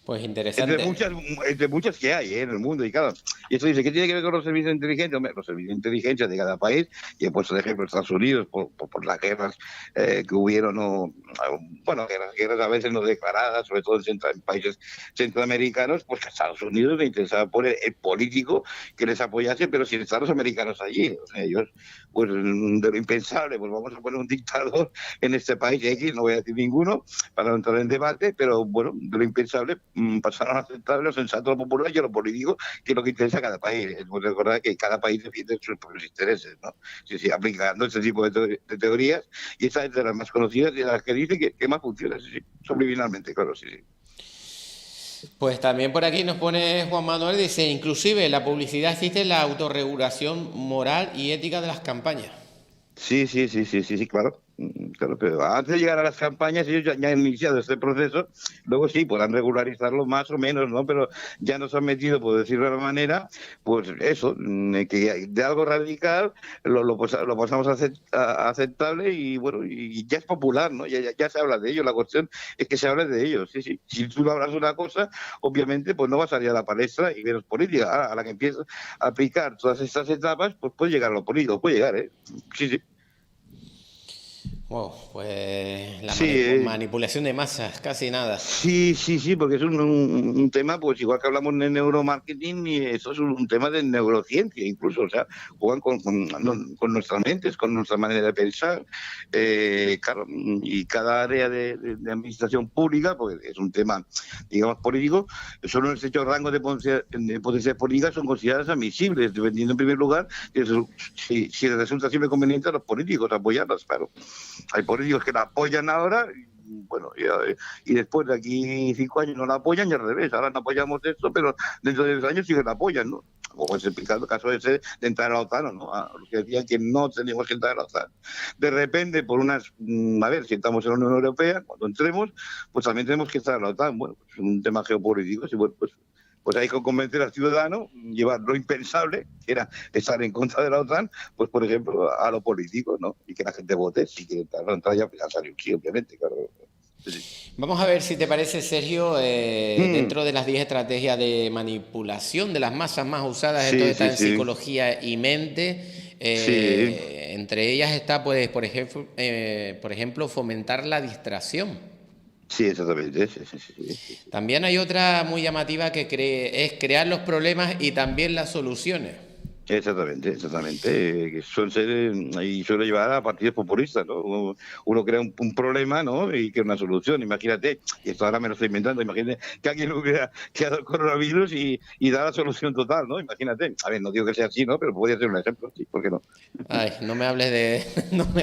Pues Entre interesante. muchas, entre muchas que hay en el mundo. Y claro, y esto dice, ¿qué tiene que ver con los servicios de inteligencia? Hombre, los servicios de inteligencia de cada país, y he puesto de ejemplo Estados Unidos por las guerras que hubieron, bueno, guerras a veces no declaradas, sobre todo en países centroamericanos, pues que a Estados Unidos le interesaba poner el político que les apoyase, pero sin estar los americanos allí. O sea, ellos, pues de lo impensable, pues vamos a poner un dictador en este país X, no voy a decir ninguno, para no entrar en debate, pero bueno, de lo impensable, pasaron a aceptable, lo sensato, lo popular y a lo político, que es lo que interesa a cada país. Es bueno recordar que cada país defiende sus propios intereses, ¿no? Sí, sí, aplicando este tipo de teorías, y esa es de las más conocidas y de las que dicen que más funciona, sí, sí, subliminalmente, claro, sí, sí. Pues también por aquí nos pone Juan Manuel, dice, inclusive en la publicidad existe la autorregulación moral y ética de las campañas. Sí, sí, sí, sí, sí, sí, claro. Claro, pero antes de llegar a las campañas, ellos ya han iniciado este proceso, luego sí, podrán regularizarlo más o menos, ¿no? Pero ya nos han metido, por decirlo de alguna manera, pues eso, que de algo radical lo pasamos a aceptable y bueno, y ya es popular, ¿no? Ya se habla de ello, la cuestión es que se hable de ello, sí, sí. Si tú hablas de una cosa, obviamente, pues no vas a salir a la palestra y menos política. Ahora, a la que empiezas a aplicar todas estas etapas, pues puede llegar a lo político, puede llegar, ¿eh? Sí, sí. Wow, pues la Sí, manipulación de masas, casi nada. sí, sí, sí, porque es un tema, pues igual que hablamos de neuromarketing, y eso es un tema de neurociencia, incluso, o sea, juegan con nuestras mentes, con nuestra manera de pensar, claro, y cada área de administración pública, pues es un tema, digamos, político, solo en este rango de potencias políticas son consideradas admisibles, dependiendo en primer lugar, si les resulta siempre conveniente a los políticos apoyarlas, claro. Hay políticos que la apoyan ahora, bueno, y después de aquí 5 años no la apoyan y al revés. Ahora no apoyamos esto, pero dentro de 10 años sí que la apoyan, ¿no? Como es el caso ese de entrar a la OTAN, ¿no? A los que decían que no teníamos que entrar a la OTAN. De repente, por a ver, si estamos en la Unión Europea, cuando entremos, pues también tenemos que entrar a la OTAN. Bueno, pues es un tema geopolítico, y bueno, pues hay que convencer al ciudadano, llevar lo impensable, que era estar en contra de la OTAN, pues por ejemplo, a lo político, ¿no? Y que la gente vote, si quiere entrar ya salió, sí, obviamente, claro. Sí. Vamos a ver si te parece, Sergio, dentro de las 10 estrategias de manipulación de las masas más usadas, esto Sí, está sí, en sí. psicología y mente. Sí, Entre ellas está, pues, por ejemplo, fomentar la distracción. sí, exactamente. Sí, sí, sí, sí, sí. También hay otra muy llamativa que es crear los problemas y también las soluciones. Exactamente, exactamente. Que suelen ser, y suele llevar a partidos populistas, ¿no? Uno crea un problema, ¿no? Y crea una solución. Imagínate, y esto ahora me lo estoy inventando, imagínate que alguien hubiera creado el coronavirus y da la solución total, ¿no? Imagínate. A ver, no digo que sea así, ¿no? Pero podría ser un ejemplo, sí, ¿por qué no? Ay, no me hables de... No me,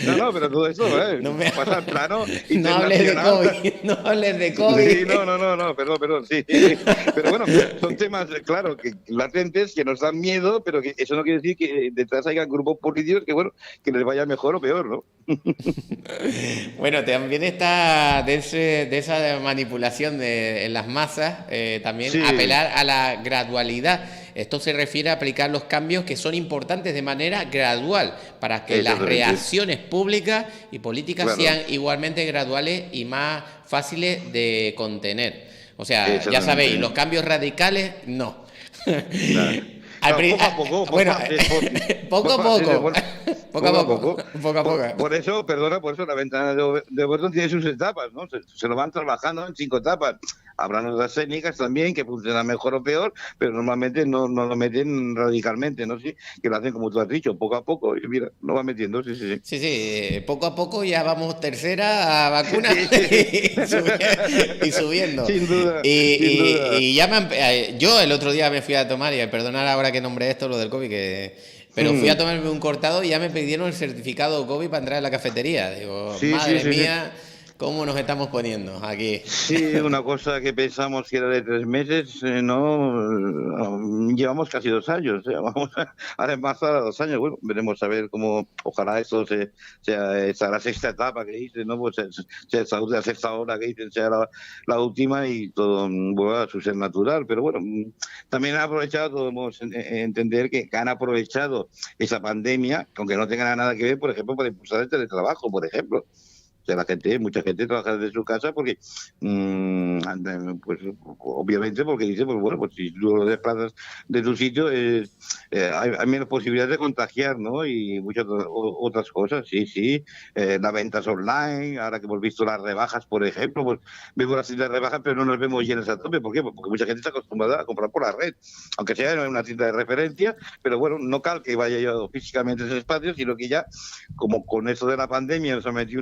No, no, pero todo eso, no me, pasa al plano no hables de internacional. COVID, no hables de Sí, COVID. no, perdón, sí. Pero bueno, son temas, claro, que latentes, que nos dan miedo, pero que eso no quiere decir que detrás haya grupos políticos que, bueno, que les vaya mejor o peor, ¿no? Bueno, también está de esa manipulación en las masas, también Sí, apelar a la gradualidad. Esto se refiere a aplicar los cambios que son importantes de manera gradual para que las exactamente, reacciones públicas y políticas claro, sean igualmente graduales y más fáciles de contener. O sea, ya sabéis, los exactamente. cambios radicales, no. Nada. No, poco a poco, por Bueno, fases, poco por a fases, poco, poco a poco a poco, poco. poco a poco. Por eso, perdona, por eso la ventana de Overton tiene sus etapas, ¿no? Se lo van trabajando en 5 etapas. Habrán otras técnicas también que funcionan mejor o peor, pero normalmente no lo meten radicalmente, ¿no? Sí, que lo hacen como tú has dicho, poco a poco, y mira, lo van metiendo, sí, sí, Sí, sí, poco a poco ya vamos tercera a vacuna sí. Sí. y subiendo. Sin duda, Y, sin duda. y ya yo el otro día me fui a tomar, y perdonar ahora que nombré esto, lo del COVID, pero fui a Mm. tomarme un cortado y ya me pidieron el certificado COVID para entrar a la cafetería. Digo, Sí, sí, madre sí, sí. mía, ¿cómo nos estamos poniendo aquí? Sí, una cosa que pensamos que era de 3 meses, no, llevamos casi 2 años, vamos además a 2 años, bueno, veremos a ver cómo, ojalá esto sea esta la sexta etapa que dicen, ¿no? Pues sea la sexta hora que dicen sea la última y todo vuelva a su ser natural, pero bueno, también han aprovechado, podemos entender que han aprovechado esa pandemia, aunque no tenga nada que ver, por ejemplo, para impulsar el teletrabajo, por ejemplo. O sea, mucha gente trabaja desde su casa porque, pues obviamente porque dice, pues bueno, pues si tú lo desplazas de tu sitio, hay menos posibilidades de contagiar, ¿no? Y muchas otras cosas, sí, sí. Las ventas online, ahora que hemos visto las rebajas, por ejemplo, pues vemos las tiendas de rebajas, pero no nos vemos llenas a tope. ¿Por qué? Pues porque mucha gente está acostumbrada a comprar por la red, aunque sea en una tienda de referencia, pero bueno, no cal que vaya yo físicamente a ese espacio, sino que ya, como con eso de la pandemia, nos ha metido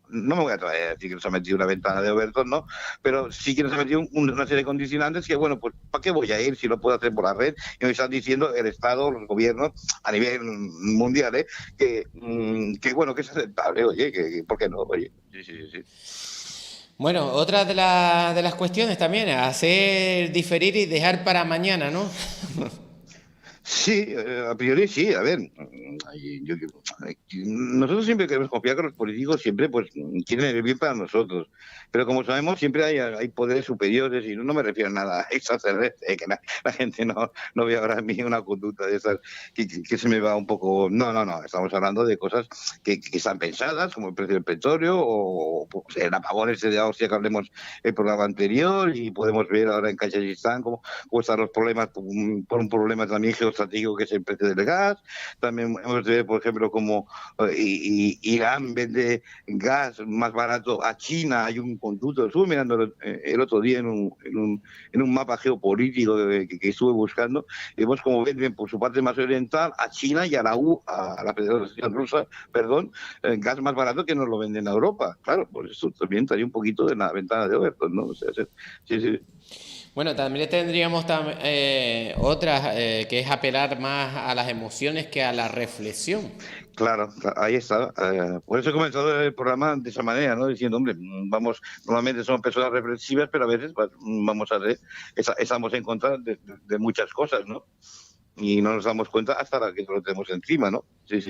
no me voy a traer a decir que nos ha metido una ventana de Overton, ¿no? Pero sí que nos ha metido una serie de condicionantes que, bueno, pues ¿para qué voy a ir si lo puedo hacer por la red? Y me están diciendo el Estado, los gobiernos, a nivel mundial, que bueno, que es aceptable, oye, que ¿por qué no? Oye, sí. Bueno, otra de las cuestiones también es hacer diferir y dejar para mañana, ¿no? Sí, a priori sí, a ver, nosotros siempre queremos confiar que los políticos siempre pues quieren el bien para nosotros, pero como sabemos siempre hay poderes superiores y no me refiero a nada extraterrestre, que la gente no ve ahora en mí una conducta de esas que se me va un poco, no, estamos hablando de cosas que están pensadas, como el precio del petróleo o pues, el apagón ese de Austria que hablemos el programa anterior y podemos ver ahora en Kazajistán cómo están los problemas por un problema también geoestratégico que es el precio del gas. También hemos de ver, por ejemplo, cómo Irán vende gas más barato a China. Hay un conducto, estuve mirando el otro día en un mapa geopolítico que estuve buscando, y vemos cómo venden por su parte más oriental a China y a la Federación Rusa, perdón, gas más barato que nos lo venden a Europa. Claro, pues eso también estaría un poquito de la ventana de Overton, ¿no? O sea, sí. Bueno, también tendríamos otras que es apelar más a las emociones que a la reflexión. Claro, ahí está. Por eso he comenzado el programa de esa manera, ¿no? Diciendo, hombre, normalmente somos personas reflexivas, pero a veces vamos a ver, estamos en contra de muchas cosas, ¿no? Y no nos damos cuenta hasta que lo tenemos encima, ¿no? Sí.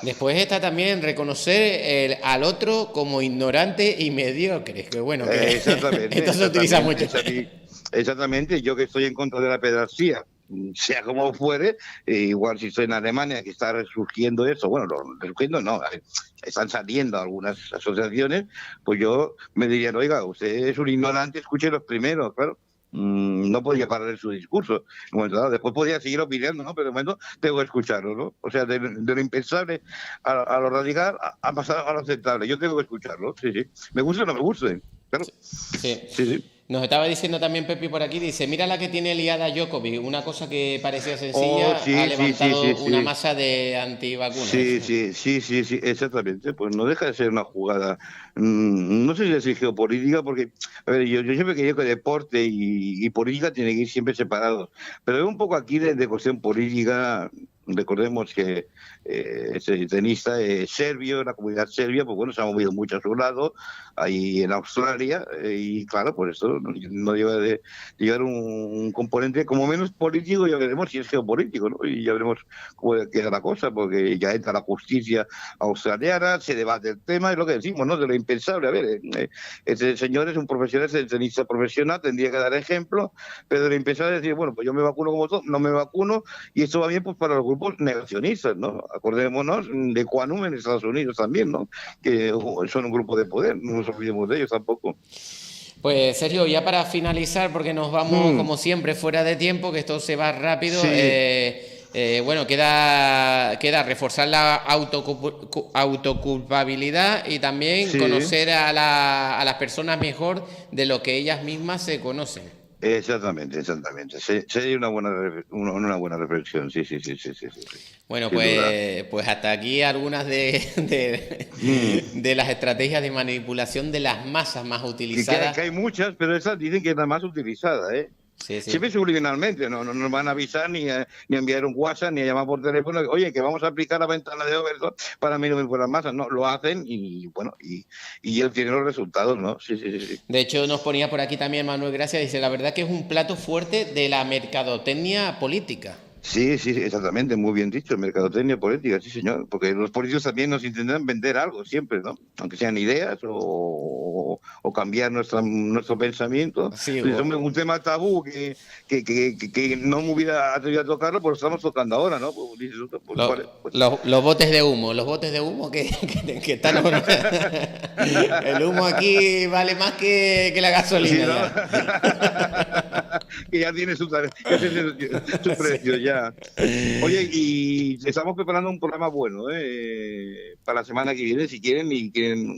Después está también reconocer al otro como ignorante y mediocre, que bueno, que exactamente, esto se utiliza mucho. Exactamente, yo que estoy en contra de la pedrasía, sea como fuere, igual si estoy en Alemania que está resurgiendo eso, bueno, resurgiendo no, están saliendo algunas asociaciones, pues yo me diría, oiga, usted es un ignorante, escuche los primeros, claro. No podía parar su discurso. En un momento dado. Después podía seguir opinando, ¿no? Pero de momento tengo que escucharlo, ¿no? O sea, de lo impensable a lo radical ha pasado a lo aceptable. Yo tengo que escucharlo, sí. Me guste o no me guste, claro. Sí. Nos estaba diciendo también Pepi por aquí, dice, mira la que tiene liada Djokovic, una cosa que parecía sencilla, ha levantado una masa de antivacunas. Sí, exactamente. Pues no deja de ser una jugada, no sé si es geopolítica, porque, a ver, yo siempre quería que deporte y política tienen que ir siempre separados, pero es un poco aquí de cuestión política. Recordemos que ese tenista serbio, la comunidad serbia, pues bueno, se ha movido mucho a su lado, ahí en Australia, y claro, por eso no lleva de llevar un componente como menos político, ya veremos si es geopolítico, ¿no? Y ya veremos cómo queda la cosa, porque ya entra la justicia australiana, se debate el tema, es lo que decimos, ¿no? De lo impensable. A ver, este señor es un profesional, es el tenista profesional, tendría que dar ejemplo, pero de lo impensable es decir, bueno, pues yo me vacuno como todo, no me vacuno, y esto va bien pues para los grupos negacionistas, ¿no? Acordémonos de Quantum en Estados Unidos también, ¿no? Que son un grupo de poder, no nos olvidemos de ellos tampoco. Pues Sergio, ya para finalizar, porque nos vamos como siempre fuera de tiempo, que esto se va rápido, bueno, queda reforzar la autoculpabilidad y también conocer a las personas mejor de lo que ellas mismas se conocen. Exactamente. Sería una buena reflexión, sí. Bueno, pues hasta aquí algunas de las estrategias de manipulación de las masas más utilizadas. Que hay muchas, pero esas dicen que es la más utilizada, ¿eh? Sí. Siempre subliminalmente, no nos van a avisar ni a enviar un WhatsApp ni a llamar por teléfono, oye, que vamos a aplicar la ventana de Overton para disminuir las masas. No, lo hacen y bueno, y él tiene los resultados, ¿no? Sí. De hecho, nos ponía por aquí también Manuel Gracia, dice, la verdad que es un plato fuerte de la mercadotecnia política. Sí, exactamente, muy bien dicho, mercadotecnia política, sí señor, porque los políticos también nos intentan vender algo siempre, ¿no? Aunque sean ideas o cambiar nuestro pensamiento. Sí, es un tema tabú que no me hubiera atrevido a tocarlo, pues lo estamos tocando ahora, ¿no? Los botes de humo que están... El humo aquí vale más que la gasolina. ¿Sí, que ya tiene su precio ya. Oye, y estamos preparando un programa bueno, para la semana que viene, si quieren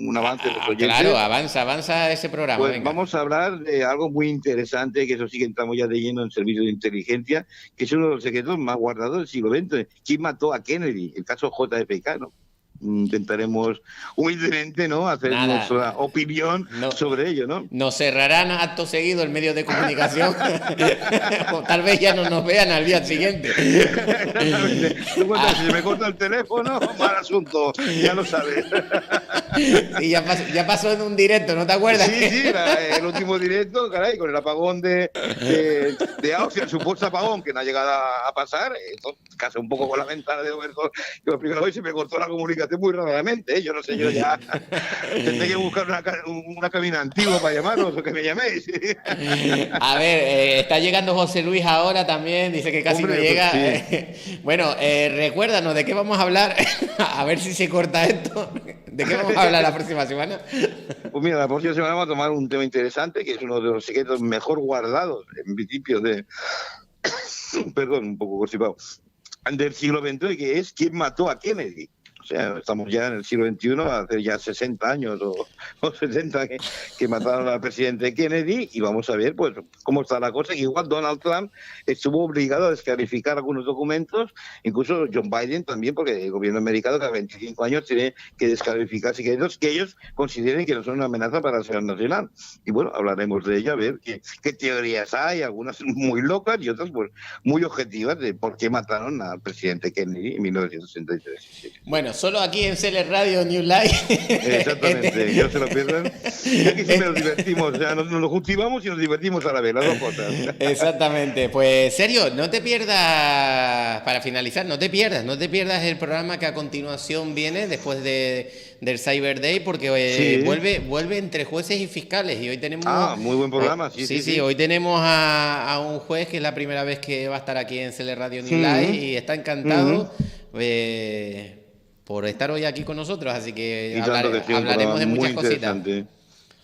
un avance de los oyentes. Claro, avanza ese programa. Pues venga. Vamos a hablar de algo muy interesante, que eso sí que entramos ya de lleno en servicio de inteligencia, que es uno de los secretos más guardados del siglo XX. ¿Quién mató a Kennedy? El caso JFK, ¿no? intentaremos humildemente, ¿no?, hacer nuestra opinión sobre ello, ¿no? Nos cerrarán acto seguido el medio de comunicación o tal vez ya no nos vean al día siguiente. Exactamente. Si me corta el teléfono, mal asunto, ya lo sabes. Sí, ya pasó en un directo, ¿no te acuerdas? Sí, el último directo, caray, con el apagón de Austria, el supuesto apagón que no ha llegado a pasar, casi un poco con la ventana de Oberto, que lo primero hoy se me cortó la comunicación muy rápidamente, yo no sé, yo ya tendré que buscar una cabina antigua para llamaros o que me llaméis. A ver, está llegando José Luis ahora también, dice que casi no llega. Pues sí. Bueno, recuérdanos de qué vamos a hablar, a ver si se corta esto. ¿De qué vamos a hablar la próxima semana? Pues mira, la próxima semana vamos a tomar un tema interesante, que es uno de los secretos mejor guardados, en principio, perdón, un poco constipado, del siglo XX, que es quién mató a Kennedy. O sea, estamos ya en el siglo XXI, hace ya 60 años o 70 que mataron al presidente Kennedy, y vamos a ver pues cómo está la cosa. Igual Donald Trump estuvo obligado a descalificar algunos documentos, incluso John Biden también, porque el gobierno americano cada 25 años tiene que descalificar secretos que ellos consideren que no son una amenaza para la seguridad nacional. Y bueno, hablaremos de ello, a ver qué teorías hay, algunas muy locas y otras pues muy objetivas de por qué mataron al presidente Kennedy en 1963. Bueno, solo aquí en CL Radio New Life. Exactamente, no se lo pierdan. Y aquí siempre nos divertimos, o sea, nos cultivamos y nos divertimos a la vez, las dos cosas. Exactamente, pues Sergio, no te pierdas, para finalizar, no te pierdas el programa que a continuación viene después del Cyber Day, porque vuelve entre jueces y fiscales, y hoy tenemos... muy buen programa, sí. Hoy tenemos a un juez que es la primera vez que va a estar aquí en CL Radio New Life y está encantado por estar hoy aquí con nosotros, así que hablaremos de muchas cositas.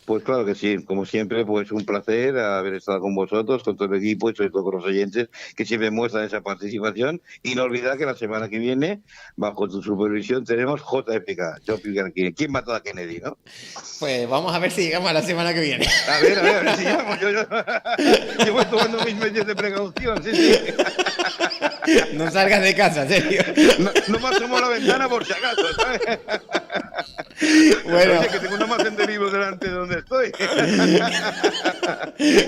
Pues claro que sí, como siempre, pues un placer haber estado con vosotros, con todo el equipo y sobre todo con los oyentes que siempre muestran esa participación. Y no olvidar que la semana que viene, bajo tu supervisión, tenemos JFK, John F. Kennedy. ¿Quién mató a Kennedy, no? Pues vamos a ver si llegamos a la semana que viene. A ver si llegamos. Yo voy tomando mis medidas de precaución, sí. No salgas de casa, Sergio. No me asomo a la ventana por si acaso, ¿sabes? Bueno. Oye, que tengo un almacén de libros delante de donde estoy.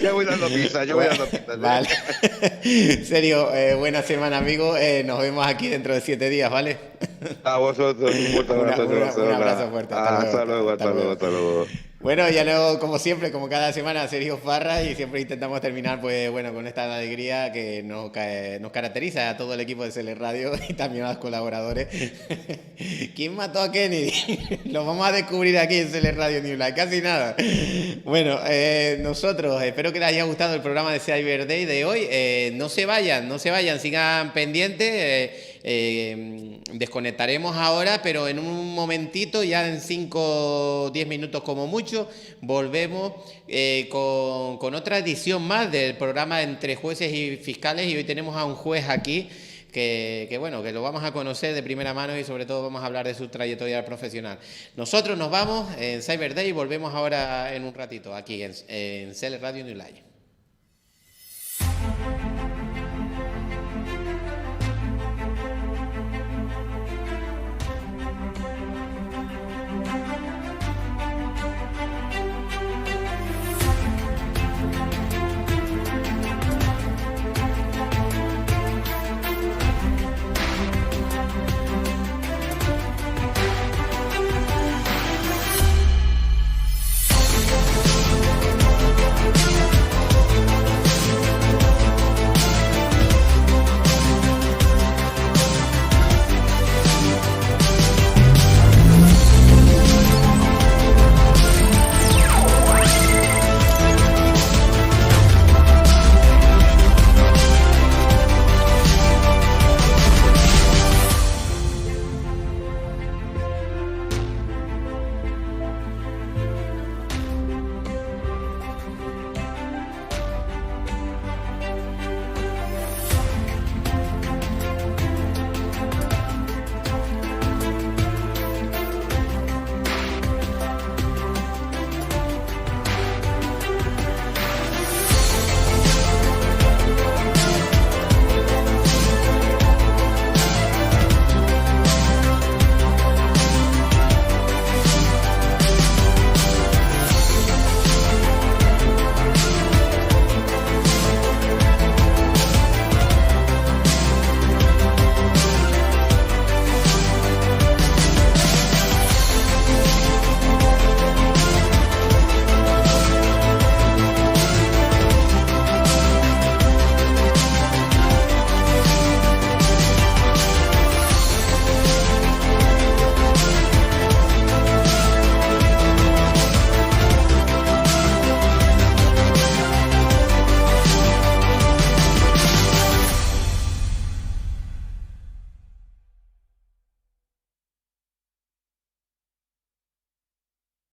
Ya voy dando pistas, Vale. Serio, buena semana, amigo. Nos vemos aquí dentro de 7 días, ¿vale? A vosotros, un fuerte abrazo. Un abrazo fuerte. Hasta luego. Bueno, ya luego, como siempre, como cada semana, Sergio Farra, y siempre intentamos terminar, pues bueno, con esta alegría que nos caracteriza a todo el equipo de CL Radio y también a los colaboradores. ¿Quién mató a Kennedy? Lo vamos a descubrir aquí en CL Radio New Life, casi nada. Bueno, nosotros, espero que les haya gustado el programa de Cyber Day de hoy. No se vayan, sigan pendientes. Desconectaremos ahora, pero en un momentito, ya en 5 o 10 minutos como mucho, volvemos con otra edición más del programa Entre Jueces y Fiscales, y hoy tenemos a un juez aquí que lo vamos a conocer de primera mano y sobre todo vamos a hablar de su trayectoria profesional. Nosotros nos vamos en Cyber Day y volvemos ahora en un ratito aquí en CL Radio New Life.